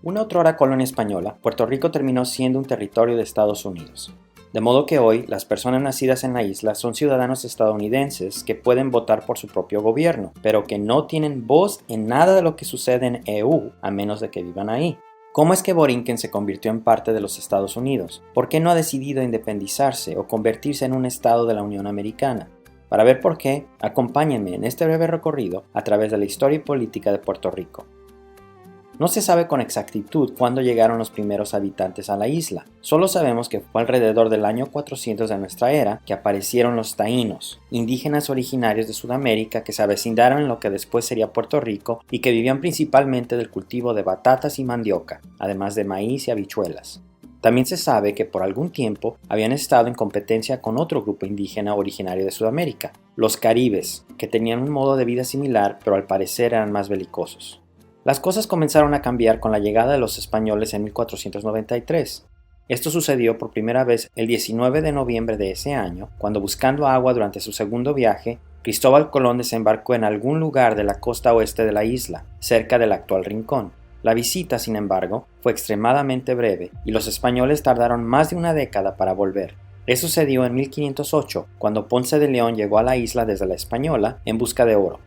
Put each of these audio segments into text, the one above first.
Una otrora colonia española, Puerto Rico terminó siendo un territorio de Estados Unidos. De modo que hoy, las personas nacidas en la isla son ciudadanos estadounidenses que pueden votar por su propio gobierno, pero que no tienen voz en nada de lo que sucede en EU, a menos de que vivan ahí. ¿Cómo es que Borinquen se convirtió en parte de los Estados Unidos? ¿Por qué no ha decidido independizarse o convertirse en un estado de la Unión Americana? Para ver por qué, acompáñenme en este breve recorrido a través de la historia y política de Puerto Rico. No se sabe con exactitud cuándo llegaron los primeros habitantes a la isla. Solo sabemos que fue alrededor del año 400 de nuestra era que aparecieron los taínos, indígenas originarios de Sudamérica que se avecindaron en lo que después sería Puerto Rico y que vivían principalmente del cultivo de batatas y mandioca, además de maíz y habichuelas. También se sabe que por algún tiempo habían estado en competencia con otro grupo indígena originario de Sudamérica, los caribes, que tenían un modo de vida similar pero al parecer eran más belicosos. Las cosas comenzaron a cambiar con la llegada de los españoles en 1493. Esto sucedió por primera vez el 19 de noviembre de ese año, cuando buscando agua durante su segundo viaje, Cristóbal Colón desembarcó en algún lugar de la costa oeste de la isla, cerca del actual Rincón. La visita, sin embargo, fue extremadamente breve y los españoles tardaron más de una década para volver. Eso sucedió en 1508, cuando Ponce de León llegó a la isla desde la Española en busca de oro.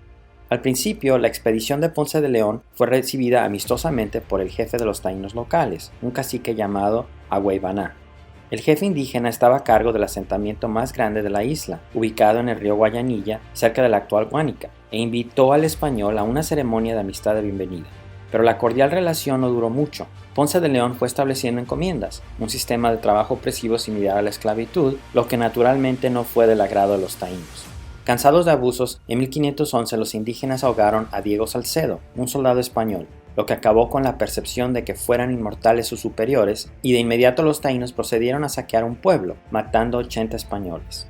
Al principio, la expedición de Ponce de León fue recibida amistosamente por el jefe de los taínos locales, un cacique llamado Agüeybaná. El jefe indígena estaba a cargo del asentamiento más grande de la isla, ubicado en el río Guayanilla, cerca de la actual Guánica, e invitó al español a una ceremonia de amistad de bienvenida. Pero la cordial relación no duró mucho. Ponce de León fue estableciendo encomiendas, un sistema de trabajo opresivo similar a la esclavitud, lo que naturalmente no fue del agrado de los taínos. Cansados de abusos, en 1511 los indígenas ahogaron a Diego Salcedo, un soldado español, lo que acabó con la percepción de que fueran inmortales sus superiores, y de inmediato los taínos procedieron a saquear un pueblo, matando 80 españoles.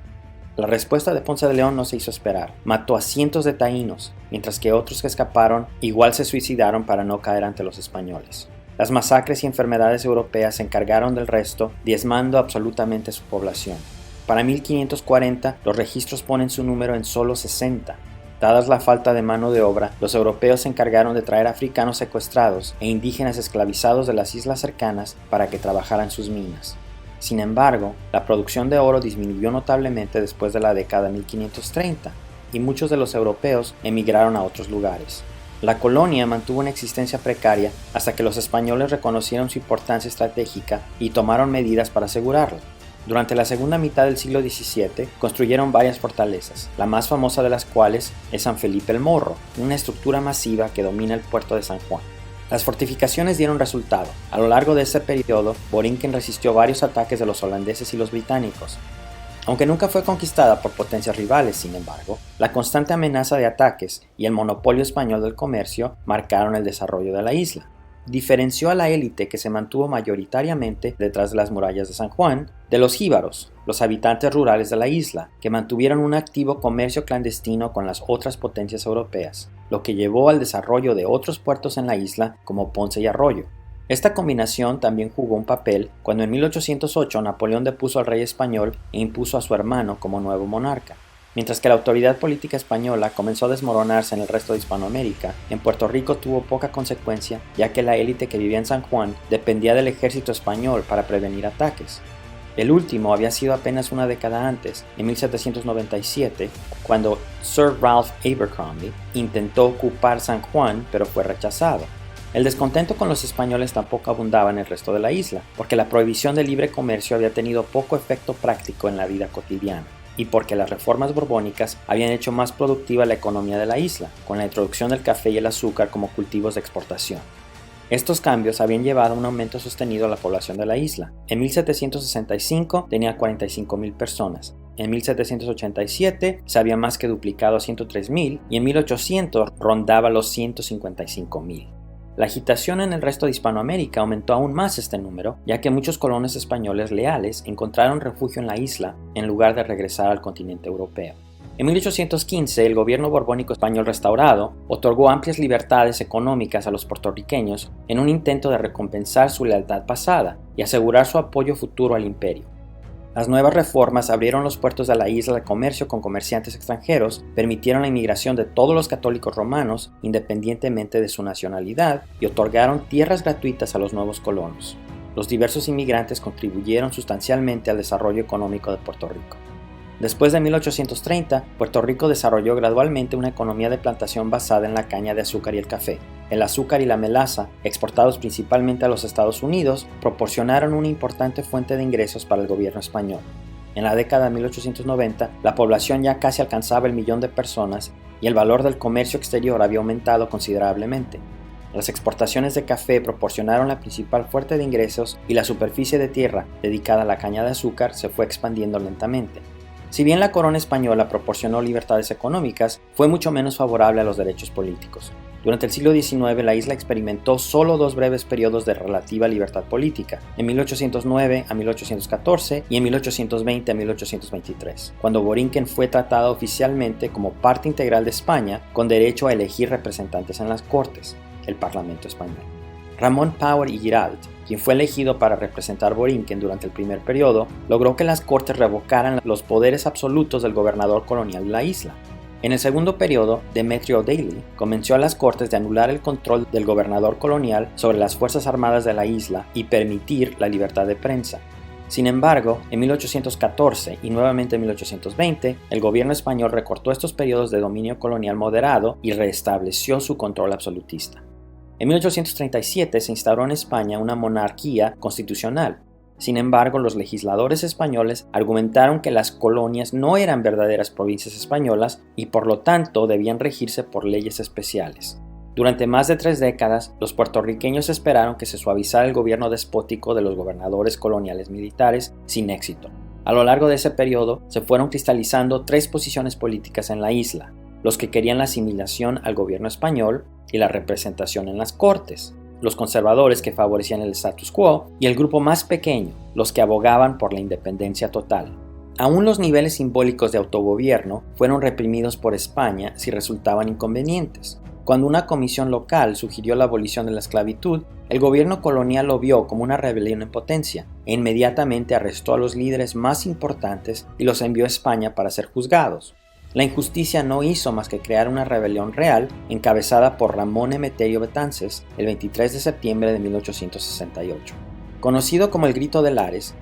La respuesta de Ponce de León no se hizo esperar, mató a cientos de taínos, mientras que otros que escaparon igual se suicidaron para no caer ante los españoles. Las masacres y enfermedades europeas se encargaron del resto, diezmando absolutamente su población. Para 1540, los registros ponen su número en solo 60. Dadas la falta de mano de obra, los europeos se encargaron de traer africanos secuestrados e indígenas esclavizados de las islas cercanas para que trabajaran sus minas. Sin embargo, la producción de oro disminuyó notablemente después de la década de 1530, y muchos de los europeos emigraron a otros lugares. La colonia mantuvo una existencia precaria hasta que los españoles reconocieron su importancia estratégica y tomaron medidas para asegurarla. Durante la segunda mitad del siglo XVII construyeron varias fortalezas, la más famosa de las cuales es San Felipe el Morro, una estructura masiva que domina el puerto de San Juan. Las fortificaciones dieron resultado. A lo largo de ese periodo, Borinquen resistió varios ataques de los holandeses y los británicos. Aunque nunca fue conquistada por potencias rivales, sin embargo, la constante amenaza de ataques y el monopolio español del comercio marcaron el desarrollo de la isla. Diferenció a la élite que se mantuvo mayoritariamente detrás de las murallas de San Juan de los jíbaros, los habitantes rurales de la isla, que mantuvieron un activo comercio clandestino con las otras potencias europeas, lo que llevó al desarrollo de otros puertos en la isla como Ponce y Arroyo. Esta combinación también jugó un papel cuando en 1808 Napoleón depuso al rey español e impuso a su hermano como nuevo monarca. Mientras que la autoridad política española comenzó a desmoronarse en el resto de Hispanoamérica, en Puerto Rico tuvo poca consecuencia, ya que la élite que vivía en San Juan dependía del ejército español para prevenir ataques. El último había sido apenas una década antes, en 1797, cuando Sir Ralph Abercrombie intentó ocupar San Juan, pero fue rechazado. El descontento con los españoles tampoco abundaba en el resto de la isla, porque la prohibición de libre comercio había tenido poco efecto práctico en la vida cotidiana, y porque las reformas borbónicas habían hecho más productiva la economía de la isla, con la introducción del café y el azúcar como cultivos de exportación. Estos cambios habían llevado a un aumento sostenido a la población de la isla. En 1765 tenía 45,000 personas, en 1787 se había más que duplicado a 103,000 y en 1800 rondaba los 155,000. La agitación en el resto de Hispanoamérica aumentó aún más este número, ya que muchos colonos españoles leales encontraron refugio en la isla en lugar de regresar al continente europeo. En 1815, el gobierno borbónico español restaurado otorgó amplias libertades económicas a los puertorriqueños en un intento de recompensar su lealtad pasada y asegurar su apoyo futuro al imperio. Las nuevas reformas abrieron los puertos de la isla al comercio con comerciantes extranjeros, permitieron la inmigración de todos los católicos romanos, independientemente de su nacionalidad, y otorgaron tierras gratuitas a los nuevos colonos. Los diversos inmigrantes contribuyeron sustancialmente al desarrollo económico de Puerto Rico. Después de 1830, Puerto Rico desarrolló gradualmente una economía de plantación basada en la caña de azúcar y el café. El azúcar y la melaza, exportados principalmente a los Estados Unidos, proporcionaron una importante fuente de ingresos para el gobierno español. En la década de 1890, la población ya casi alcanzaba el 1.000.000 de personas y el valor del comercio exterior había aumentado considerablemente. Las exportaciones de café proporcionaron la principal fuente de ingresos y la superficie de tierra dedicada a la caña de azúcar se fue expandiendo lentamente. Si bien la corona española proporcionó libertades económicas, fue mucho menos favorable a los derechos políticos. Durante el siglo XIX, la isla experimentó solo 2 breves periodos de relativa libertad política, en 1809 a 1814 y en 1820 a 1823, cuando Borinquen fue tratado oficialmente como parte integral de España, con derecho a elegir representantes en las Cortes, el Parlamento español. Ramón Power y Giralt, quien fue elegido para representar Borinquen durante el primer periodo, logró que las Cortes revocaran los poderes absolutos del gobernador colonial de la isla. En el segundo periodo, Demetrio O'Daly convenció a las Cortes de anular el control del gobernador colonial sobre las fuerzas armadas de la isla y permitir la libertad de prensa. Sin embargo, en 1814 y nuevamente en 1820, el gobierno español recortó estos periodos de dominio colonial moderado y restableció su control absolutista. En 1837 se instauró en España una monarquía constitucional. Sin embargo, los legisladores españoles argumentaron que las colonias no eran verdaderas provincias españolas y por lo tanto debían regirse por leyes especiales. Durante más de 3 décadas, los puertorriqueños esperaron que se suavizara el gobierno despótico de los gobernadores coloniales militares sin éxito. A lo largo de ese periodo se fueron cristalizando 3 posiciones políticas en la isla: los que querían la asimilación al gobierno español y la representación en las Cortes, los conservadores que favorecían el status quo y el grupo más pequeño, los que abogaban por la independencia total. Aún los niveles simbólicos de autogobierno fueron reprimidos por España si resultaban inconvenientes. Cuando una comisión local sugirió la abolición de la esclavitud, el gobierno colonial lo vio como una rebelión en potencia e inmediatamente arrestó a los líderes más importantes y los envió a España para ser juzgados. La injusticia no hizo más que crear una rebelión real encabezada por Ramón Emeterio Betances el 23 de septiembre de 1868. Conocido como el Grito de Lares,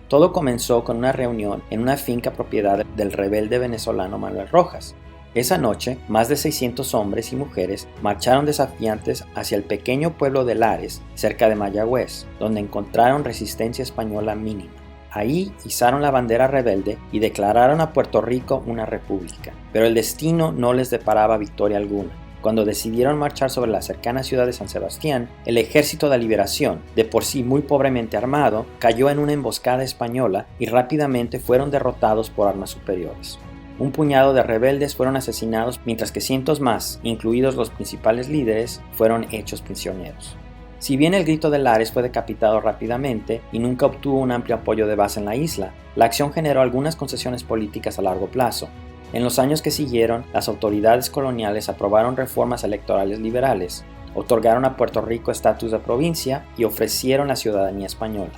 todo comenzó con una reunión en una finca propiedad del rebelde venezolano Manuel Rojas. Esa noche, más de 600 hombres y mujeres marcharon desafiantes hacia el pequeño pueblo de Lares, cerca de Mayagüez, donde encontraron resistencia española mínima. Ahí izaron la bandera rebelde y declararon a Puerto Rico una república, pero el destino no les deparaba victoria alguna. Cuando decidieron marchar sobre la cercana ciudad de San Sebastián, el Ejército de Liberación, de por sí muy pobremente armado, cayó en una emboscada española y rápidamente fueron derrotados por armas superiores. Un puñado de rebeldes fueron asesinados, mientras que cientos más, incluidos los principales líderes, fueron hechos prisioneros. Si bien el Grito de Lares fue decapitado rápidamente y nunca obtuvo un amplio apoyo de base en la isla, la acción generó algunas concesiones políticas a largo plazo. En los años que siguieron, las autoridades coloniales aprobaron reformas electorales liberales, otorgaron a Puerto Rico estatus de provincia y ofrecieron la ciudadanía española.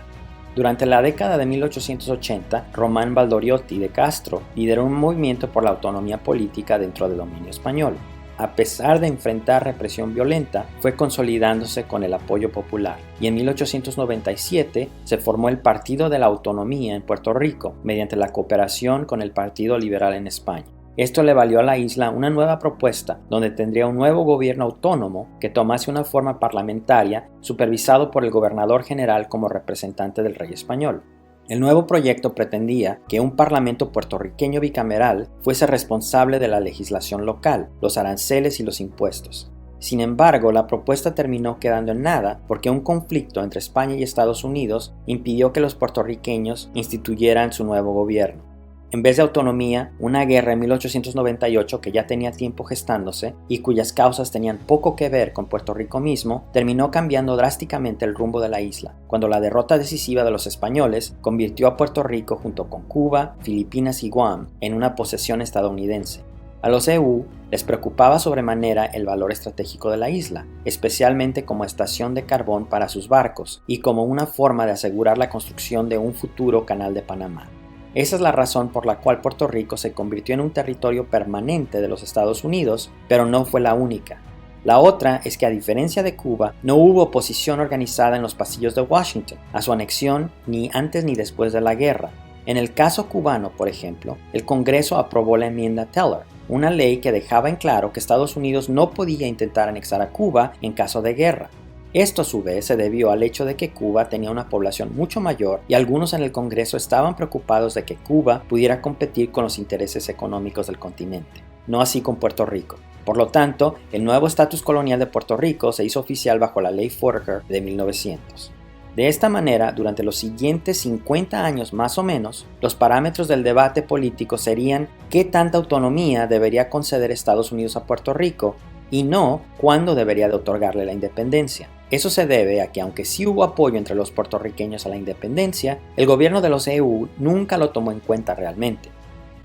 Durante la década de 1880, Román Valdoriotti de Castro lideró un movimiento por la autonomía política dentro del dominio español. A pesar de enfrentar represión violenta, fue consolidándose con el apoyo popular y en 1897 se formó el Partido de la Autonomía en Puerto Rico mediante la cooperación con el Partido Liberal en España. Esto le valió a la isla una nueva propuesta donde tendría un nuevo gobierno autónomo que tomase una forma parlamentaria supervisado por el gobernador general como representante del rey español. El nuevo proyecto pretendía que un parlamento puertorriqueño bicameral fuese responsable de la legislación local, los aranceles y los impuestos. Sin embargo, la propuesta terminó quedando en nada porque un conflicto entre España y Estados Unidos impidió que los puertorriqueños instituyeran su nuevo gobierno. En vez de autonomía, una guerra en 1898 que ya tenía tiempo gestándose y cuyas causas tenían poco que ver con Puerto Rico mismo, terminó cambiando drásticamente el rumbo de la isla, cuando la derrota decisiva de los españoles convirtió a Puerto Rico junto con Cuba, Filipinas y Guam en una posesión estadounidense. A los EU les preocupaba sobremanera el valor estratégico de la isla, especialmente como estación de carbón para sus barcos y como una forma de asegurar la construcción de un futuro canal de Panamá. Esa es la razón por la cual Puerto Rico se convirtió en un territorio permanente de los Estados Unidos, pero no fue la única. La otra es que, a diferencia de Cuba, no hubo oposición organizada en los pasillos de Washington a su anexión ni antes ni después de la guerra. En el caso cubano, por ejemplo, el Congreso aprobó la enmienda Teller, una ley que dejaba en claro que Estados Unidos no podía intentar anexar a Cuba en caso de guerra. Esto a su vez se debió al hecho de que Cuba tenía una población mucho mayor y algunos en el Congreso estaban preocupados de que Cuba pudiera competir con los intereses económicos del continente. No así con Puerto Rico. Por lo tanto, el nuevo estatus colonial de Puerto Rico se hizo oficial bajo la Ley Foraker de 1900. De esta manera, durante los siguientes 50 años más o menos, los parámetros del debate político serían qué tanta autonomía debería conceder Estados Unidos a Puerto Rico y no cuándo debería de otorgarle la independencia. Eso se debe a que, aunque sí hubo apoyo entre los puertorriqueños a la independencia, el gobierno de los EU nunca lo tomó en cuenta realmente.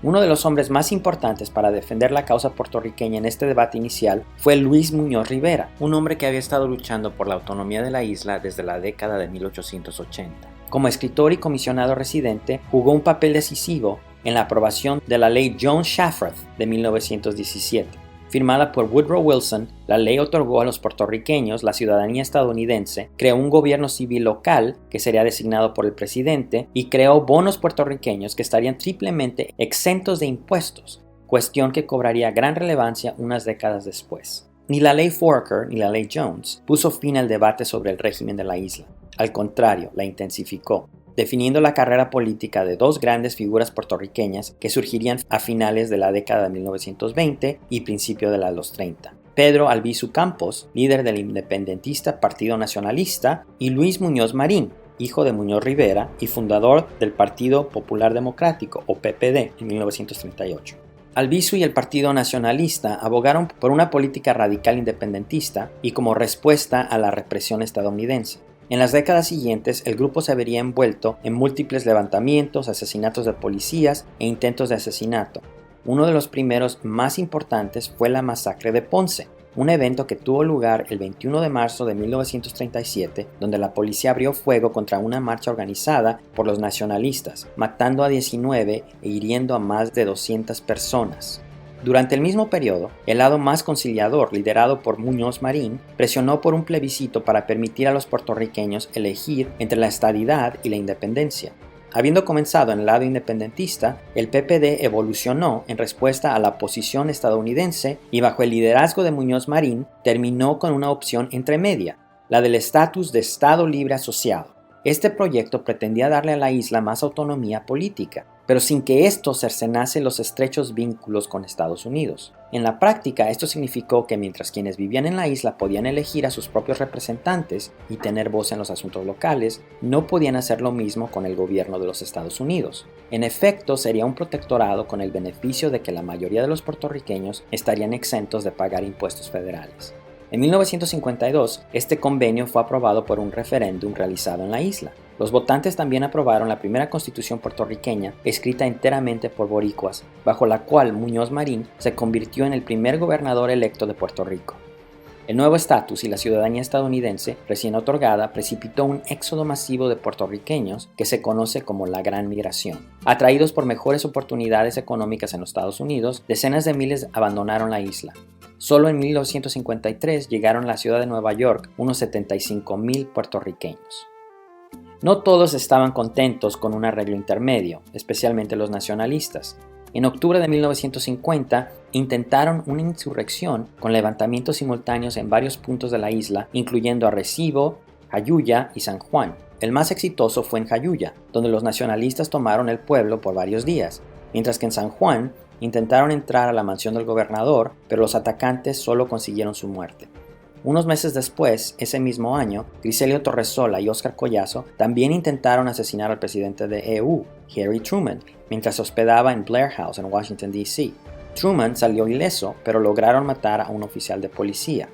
Uno de los hombres más importantes para defender la causa puertorriqueña en este debate inicial fue Luis Muñoz Rivera, un hombre que había estado luchando por la autonomía de la isla desde la década de 1880. Como escritor y comisionado residente, jugó un papel decisivo en la aprobación de la ley Jones-Shafrath de 1917. Firmada por Woodrow Wilson, la ley otorgó a los puertorriqueños la ciudadanía estadounidense, creó un gobierno civil local que sería designado por el presidente y creó bonos puertorriqueños que estarían triplemente exentos de impuestos, cuestión que cobraría gran relevancia unas décadas después. Ni la ley Foraker ni la ley Jones puso fin al debate sobre el régimen de la isla. Al contrario, la intensificó, definiendo la carrera política de dos grandes figuras puertorriqueñas que surgirían a finales de la década de 1920 y principio de los 30. Pedro Albizu Campos, líder del independentista Partido Nacionalista, y Luis Muñoz Marín, hijo de Muñoz Rivera y fundador del Partido Popular Democrático, o PPD, en 1938. Albizu y el Partido Nacionalista abogaron por una política radical independentista y como respuesta a la represión estadounidense. En las décadas siguientes, el grupo se vería envuelto en múltiples levantamientos, asesinatos de policías e intentos de asesinato. Uno de los primeros más importantes fue la masacre de Ponce, un evento que tuvo lugar el 21 de marzo de 1937, donde la policía abrió fuego contra una marcha organizada por los nacionalistas, matando a 19 e hiriendo a más de 200 personas. Durante el mismo periodo, el lado más conciliador, liderado por Muñoz Marín, presionó por un plebiscito para permitir a los puertorriqueños elegir entre la estadidad y la independencia. Habiendo comenzado en el lado independentista, el PPD evolucionó en respuesta a la posición estadounidense y bajo el liderazgo de Muñoz Marín terminó con una opción entremedia, la del estatus de Estado Libre Asociado. Este proyecto pretendía darle a la isla más autonomía política, pero sin que esto cercenase los estrechos vínculos con Estados Unidos. En la práctica, esto significó que mientras quienes vivían en la isla podían elegir a sus propios representantes y tener voz en los asuntos locales, no podían hacer lo mismo con el gobierno de los Estados Unidos. En efecto, sería un protectorado con el beneficio de que la mayoría de los puertorriqueños estarían exentos de pagar impuestos federales. En 1952, este convenio fue aprobado por un referéndum realizado en la isla. Los votantes también aprobaron la primera constitución puertorriqueña, escrita enteramente por boricuas, bajo la cual Muñoz Marín se convirtió en el primer gobernador electo de Puerto Rico. El nuevo estatus y la ciudadanía estadounidense, recién otorgada, precipitó un éxodo masivo de puertorriqueños que se conoce como la Gran Migración. Atraídos por mejores oportunidades económicas en los Estados Unidos, decenas de miles abandonaron la isla. Solo en 1953 llegaron a la ciudad de Nueva York unos 75,000 puertorriqueños. No todos estaban contentos con un arreglo intermedio, especialmente los nacionalistas. En octubre de 1950 intentaron una insurrección con levantamientos simultáneos en varios puntos de la isla, incluyendo Arecibo, Jayuya y San Juan. El más exitoso fue en Jayuya, donde los nacionalistas tomaron el pueblo por varios días, mientras que en San Juan intentaron entrar a la mansión del gobernador, pero los atacantes solo consiguieron su muerte. Unos meses después, ese mismo año, Griselio Torresola y Óscar Collazo también intentaron asesinar al presidente de EU, Harry Truman, mientras se hospedaba en Blair House en Washington, D.C. Truman salió ileso, pero lograron matar a un oficial de policía.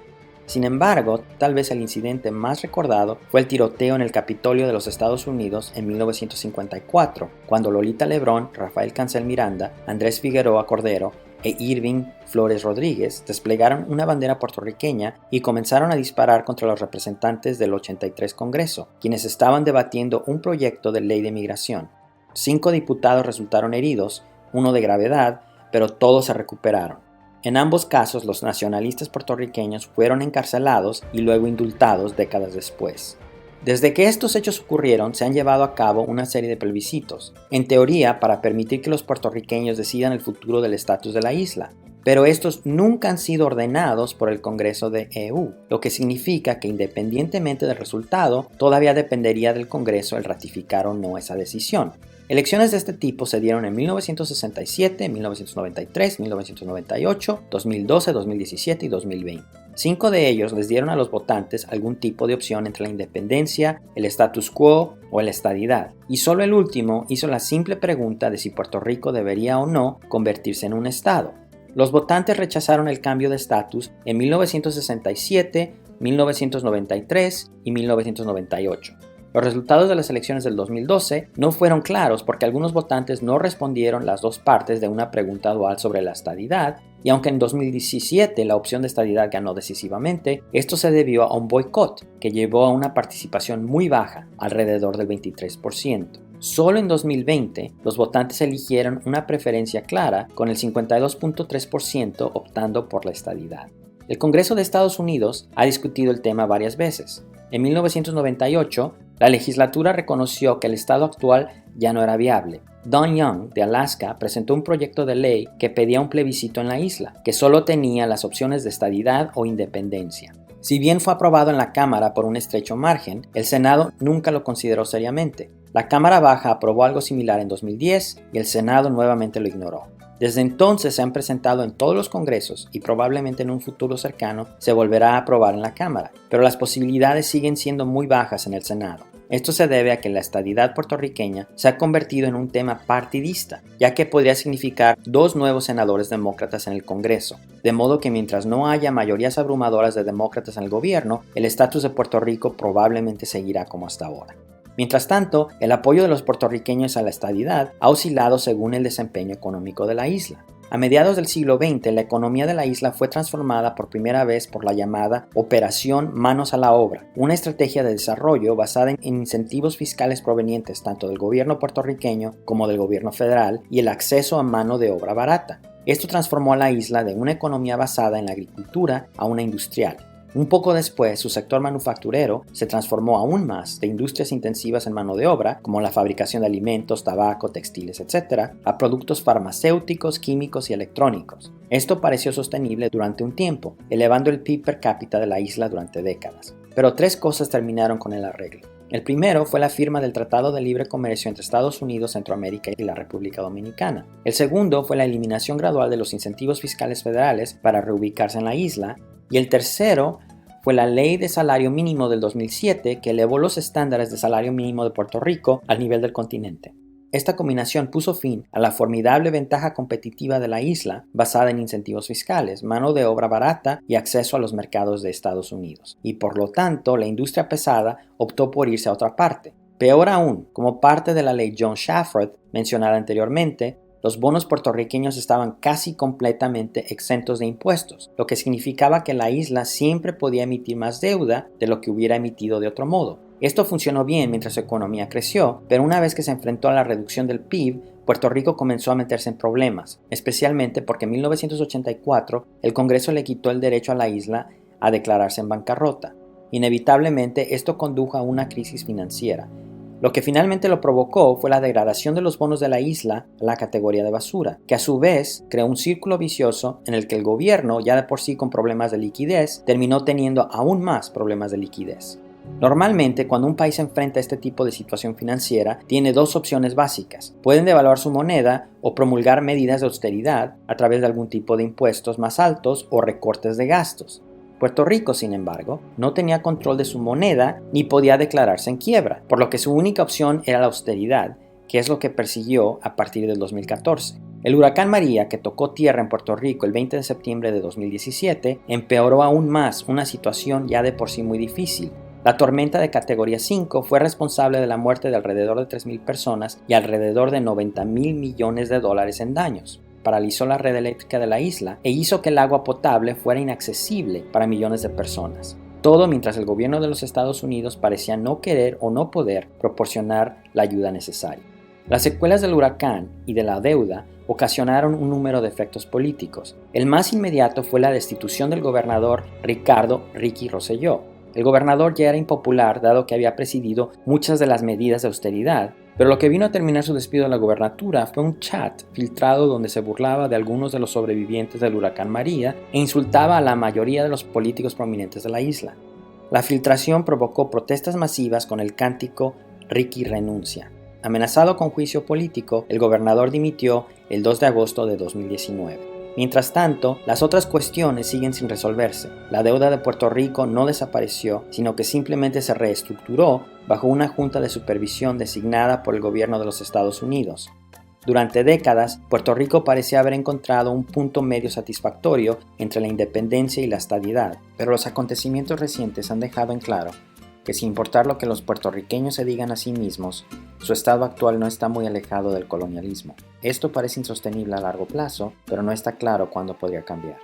Sin embargo, tal vez el incidente más recordado fue el tiroteo en el Capitolio de los Estados Unidos en 1954, cuando Lolita Lebrón, Rafael Cancel Miranda, Andrés Figueroa Cordero e Irving Flores Rodríguez desplegaron una bandera puertorriqueña y comenzaron a disparar contra los representantes del 83 Congreso, quienes estaban debatiendo un proyecto de ley de migración. 5 diputados resultaron heridos, uno de gravedad, pero todos se recuperaron. En ambos casos, los nacionalistas puertorriqueños fueron encarcelados y luego indultados décadas después. Desde que estos hechos ocurrieron, se han llevado a cabo una serie de plebiscitos, en teoría para permitir que los puertorriqueños decidan el futuro del estatus de la isla, pero estos nunca han sido ordenados por el Congreso de EU, lo que significa que independientemente del resultado, todavía dependería del Congreso el ratificar o no esa decisión. Elecciones de este tipo se dieron en 1967, 1993, 1998, 2012, 2017 y 2020. 5 de ellos les dieron a los votantes algún tipo de opción entre la independencia, el status quo o la estadidad, y solo el último hizo la simple pregunta de si Puerto Rico debería o no convertirse en un estado. Los votantes rechazaron el cambio de estatus en 1967, 1993 y 1998. Los resultados de las elecciones del 2012 no fueron claros porque algunos votantes no respondieron las dos partes de una pregunta dual sobre la estadidad, y aunque en 2017 la opción de estadidad ganó decisivamente, esto se debió a un boicot que llevó a una participación muy baja, alrededor del 23%. Solo en 2020, los votantes eligieron una preferencia clara, con el 52.3% optando por la estadidad. El Congreso de Estados Unidos ha discutido el tema varias veces. En 1998, la legislatura reconoció que el estado actual ya no era viable. Don Young, de Alaska, presentó un proyecto de ley que pedía un plebiscito en la isla, que solo tenía las opciones de estadidad o independencia. Si bien fue aprobado en la Cámara por un estrecho margen, el Senado nunca lo consideró seriamente. La Cámara Baja aprobó algo similar en 2010 y el Senado nuevamente lo ignoró. Desde entonces se han presentado en todos los congresos y probablemente en un futuro cercano se volverá a aprobar en la Cámara, pero las posibilidades siguen siendo muy bajas en el Senado. Esto se debe a que la estadidad puertorriqueña se ha convertido en un tema partidista, ya que podría significar 2 nuevos senadores demócratas en el Congreso, de modo que mientras no haya mayorías abrumadoras de demócratas en el gobierno, el estatus de Puerto Rico probablemente seguirá como hasta ahora. Mientras tanto, el apoyo de los puertorriqueños a la estadidad ha oscilado según el desempeño económico de la isla. A mediados del siglo XX, la economía de la isla fue transformada por primera vez por la llamada Operación Manos a la Obra, una estrategia de desarrollo basada en incentivos fiscales provenientes tanto del gobierno puertorriqueño como del gobierno federal y el acceso a mano de obra barata. Esto transformó a la isla de una economía basada en la agricultura a una industrial. Un poco después, su sector manufacturero se transformó aún más de industrias intensivas en mano de obra, como la fabricación de alimentos, tabaco, textiles, etc., a productos farmacéuticos, químicos y electrónicos. Esto pareció sostenible durante un tiempo, elevando el PIB per cápita de la isla durante décadas. Pero 3 cosas terminaron con el arreglo. El primero fue la firma del Tratado de Libre Comercio entre Estados Unidos, Centroamérica y la República Dominicana. El segundo fue la eliminación gradual de los incentivos fiscales federales para reubicarse en la isla. Y el tercero fue la Ley de Salario Mínimo del 2007, que elevó los estándares de salario mínimo de Puerto Rico al nivel del continente. Esta combinación puso fin a la formidable ventaja competitiva de la isla basada en incentivos fiscales, mano de obra barata y acceso a los mercados de Estados Unidos. Y por lo tanto, la industria pesada optó por irse a otra parte. Peor aún, como parte de la ley John Shafford mencionada anteriormente, los bonos puertorriqueños estaban casi completamente exentos de impuestos, lo que significaba que la isla siempre podía emitir más deuda de lo que hubiera emitido de otro modo. Esto funcionó bien mientras su economía creció, pero una vez que se enfrentó a la reducción del PIB, Puerto Rico comenzó a meterse en problemas, especialmente porque en 1984 el Congreso le quitó el derecho a la isla a declararse en bancarrota. Inevitablemente esto condujo a una crisis financiera. Lo que finalmente lo provocó fue la degradación de los bonos de la isla a la categoría de basura, que a su vez creó un círculo vicioso en el que el gobierno, ya de por sí con problemas de liquidez, terminó teniendo aún más problemas de liquidez. Normalmente, cuando un país se enfrenta a este tipo de situación financiera, tiene 2 opciones básicas. Pueden devaluar su moneda o promulgar medidas de austeridad a través de algún tipo de impuestos más altos o recortes de gastos. Puerto Rico, sin embargo, no tenía control de su moneda ni podía declararse en quiebra, por lo que su única opción era la austeridad, que es lo que persiguió a partir del 2014. El huracán María, que tocó tierra en Puerto Rico el 20 de septiembre de 2017, empeoró aún más una situación ya de por sí muy difícil. La tormenta de categoría 5 fue responsable de la muerte de alrededor de 3.000 personas y alrededor de $90.000 millones en daños. Paralizó la red eléctrica de la isla e hizo que el agua potable fuera inaccesible para millones de personas. Todo mientras el gobierno de los Estados Unidos parecía no querer o no poder proporcionar la ayuda necesaria. Las secuelas del huracán y de la deuda ocasionaron un número de efectos políticos. El más inmediato fue la destitución del gobernador Ricardo Ricky Rosselló. El gobernador ya era impopular dado que había presidido muchas de las medidas de austeridad, pero lo que vino a terminar su despido de la gobernatura fue un chat filtrado donde se burlaba de algunos de los sobrevivientes del huracán María e insultaba a la mayoría de los políticos prominentes de la isla. La filtración provocó protestas masivas con el cántico Ricky renuncia. Amenazado con juicio político, el gobernador dimitió el 2 de agosto de 2019. Mientras tanto, las otras cuestiones siguen sin resolverse. La deuda de Puerto Rico no desapareció, sino que simplemente se reestructuró bajo una junta de supervisión designada por el gobierno de los Estados Unidos. Durante décadas, Puerto Rico parecía haber encontrado un punto medio satisfactorio entre la independencia y la estadidad, pero los acontecimientos recientes han dejado en claro que sin importar lo que los puertorriqueños se digan a sí mismos, su estado actual no está muy alejado del colonialismo. Esto parece insostenible a largo plazo, pero no está claro cuándo podría cambiar.